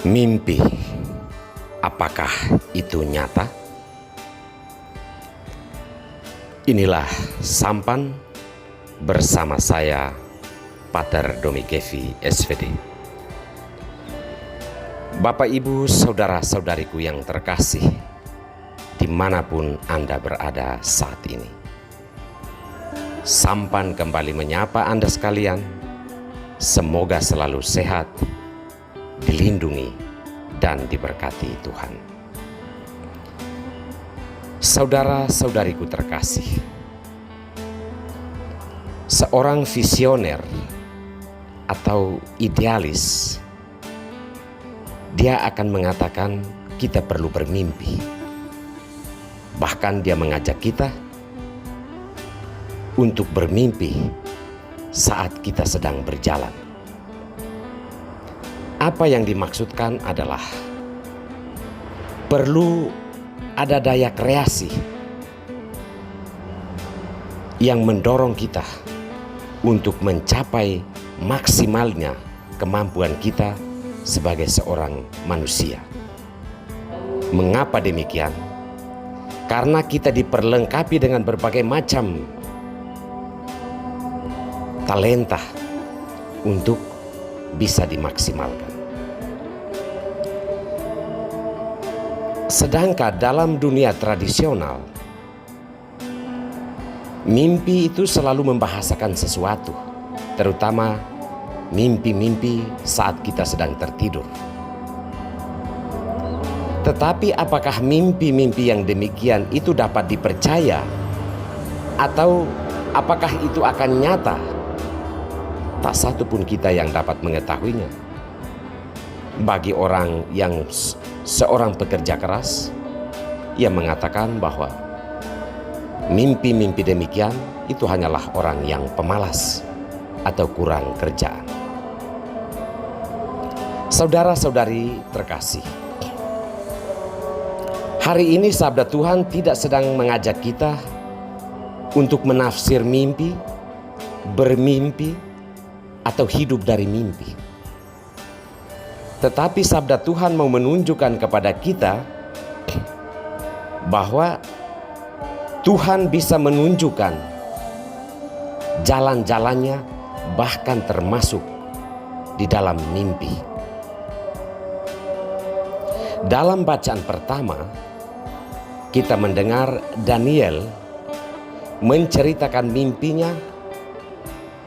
Mimpi, apakah itu nyata? Inilah Sampan bersama saya, Pater Domi Kevi, SVD. Bapak, Ibu, saudara-saudariku yang terkasih, dimanapun Anda berada saat ini. Sampan kembali menyapa Anda sekalian. Semoga selalu sehat, dilindungi, dan diberkati Tuhan. Saudara-saudariku terkasih, seorang visioner atau idealis, dia akan mengatakan kita perlu bermimpi. Bahkan dia mengajak kita untuk bermimpi saat kita sedang berjalan. Apa yang dimaksudkan adalah perlu ada daya kreasi yang mendorong kita untuk mencapai maksimalnya kemampuan kita sebagai seorang manusia. Mengapa demikian? Karena kita diperlengkapi dengan berbagai macam talenta untuk bisa dimaksimalkan. Sedangkan dalam dunia tradisional, mimpi itu selalu membahasakan sesuatu, terutama mimpi-mimpi saat kita sedang tertidur. Tetapi apakah mimpi-mimpi yang demikian itu dapat dipercaya? Atau apakah itu akan nyata? Tak satu pun kita yang dapat mengetahuinya. Bagi orang yang seorang pekerja keras, ia mengatakan bahwa mimpi-mimpi demikian itu hanyalah orang yang pemalas atau kurang kerjaan. Saudara-saudari terkasih, hari ini sabda Tuhan tidak sedang mengajak kita untuk menafsir mimpi, bermimpi, atau hidup dari mimpi. Tetapi sabda Tuhan mau menunjukkan kepada kita bahwa Tuhan bisa menunjukkan jalan-jalannya, bahkan termasuk di dalam mimpi. Dalam bacaan pertama, kita mendengar Daniel menceritakan mimpinya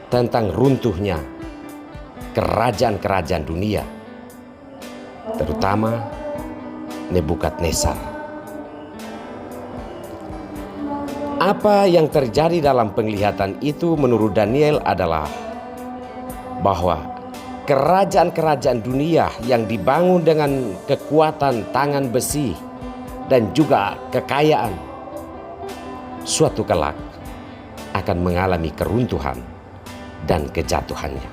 tentang runtuhnya kerajaan-kerajaan dunia, terutama Nebukadnezar. Apa yang terjadi dalam penglihatan itu menurut Daniel adalah bahwa kerajaan-kerajaan dunia yang dibangun dengan kekuatan tangan besi dan juga kekayaan, suatu kelak akan mengalami keruntuhan dan kejatuhannya.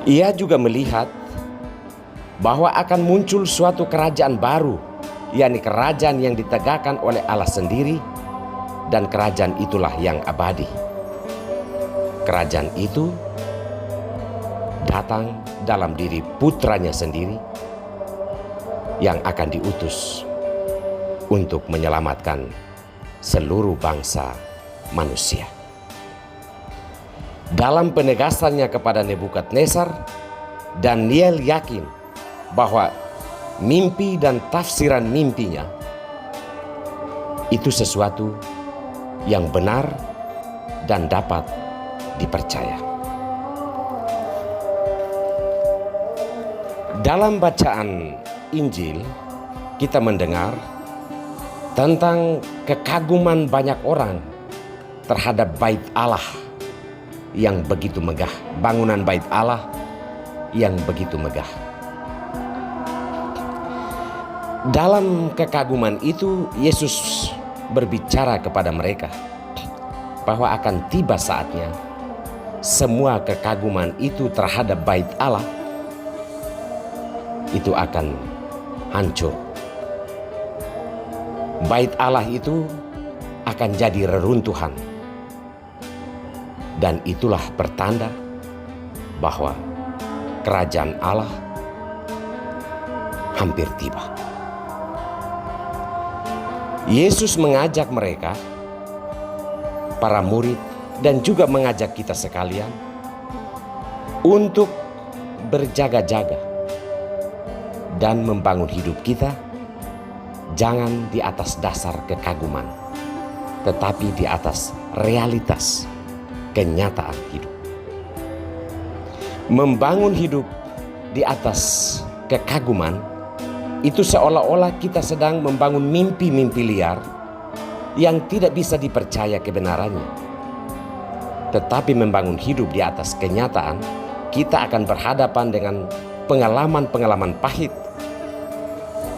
Ia juga melihat bahwa akan muncul suatu kerajaan baru, yakni kerajaan yang ditegakkan oleh Allah sendiri, dan kerajaan itulah yang abadi. Kerajaan itu datang dalam diri putranya sendiri yang akan diutus untuk menyelamatkan seluruh bangsa manusia. Dalam penegasannya kepada Nebukadnezar, Daniel yakin bahwa mimpi dan tafsiran mimpinya itu sesuatu yang benar dan dapat dipercaya. Dalam bacaan Injil, kita mendengar tentang kekaguman banyak orang terhadap bait Allah yang begitu megah, bangunan bait Allah yang begitu megah. Dalam kekaguman itu, Yesus berbicara kepada mereka bahwa akan tiba saatnya semua kekaguman itu terhadap bait Allah itu akan hancur. Bait Allah itu akan jadi reruntuhan. Dan itulah pertanda bahwa kerajaan Allah hampir tiba. Yesus mengajak mereka, para murid, dan juga mengajak kita sekalian untuk berjaga-jaga dan membangun hidup kita jangan di atas dasar kekaguman, tetapi di atas realitas kenyataan hidup. Membangun hidup di atas kekaguman itu seolah-olah kita sedang membangun mimpi-mimpi liar yang tidak bisa dipercaya kebenarannya. Tetapi membangun hidup di atas kenyataan, kita akan berhadapan dengan pengalaman-pengalaman pahit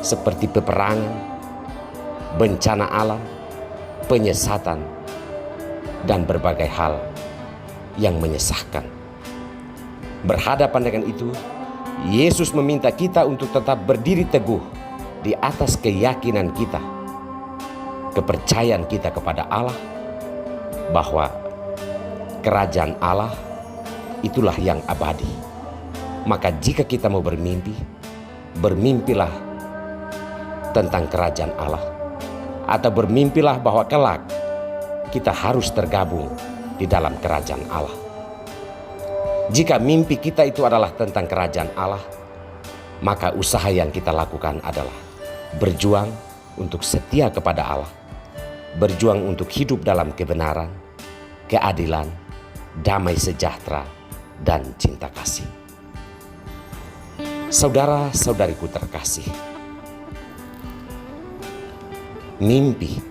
seperti peperangan, bencana alam, penyesatan, dan berbagai hal yang menyesakkan. Berhadapan dengan itu, Yesus meminta kita untuk tetap berdiri teguh di atas keyakinan kita, kepercayaan kita kepada Allah, bahwa kerajaan Allah itulah yang abadi. Maka jika kita mau bermimpi, bermimpilah tentang kerajaan Allah, atau bermimpilah bahwa kelak kita harus tergabung di dalam kerajaan Allah. Jika mimpi kita itu adalah tentang kerajaan Allah, maka usaha yang kita lakukan adalah berjuang untuk setia kepada Allah, berjuang untuk hidup dalam kebenaran, keadilan, damai sejahtera, dan cinta kasih. Saudara-saudariku terkasih, mimpi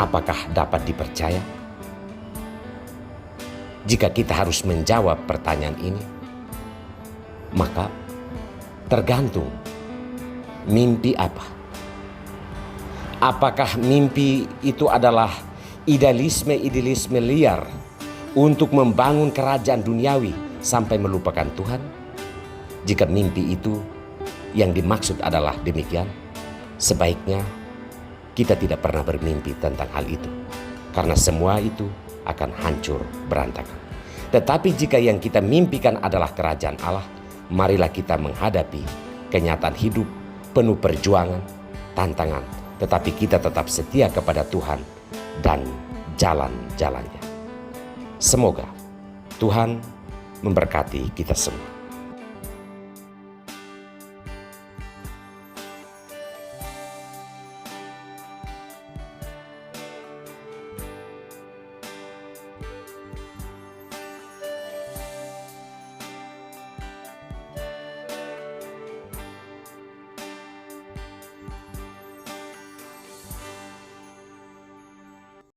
apakah dapat dipercaya? Jika kita harus menjawab pertanyaan ini, maka tergantung mimpi apa. Apakah mimpi itu adalah idealisme liar untuk membangun kerajaan duniawi sampai melupakan Tuhan? Jika mimpi itu yang dimaksud adalah demikian, sebaiknya kita tidak pernah bermimpi tentang hal itu, karena semua itu akan hancur berantakan. Tetapi jika yang kita mimpikan adalah kerajaan Allah, marilah kita menghadapi kenyataan hidup penuh perjuangan, tantangan, tetapi kita tetap setia kepada Tuhan dan jalan-jalannya. Semoga Tuhan memberkati kita semua.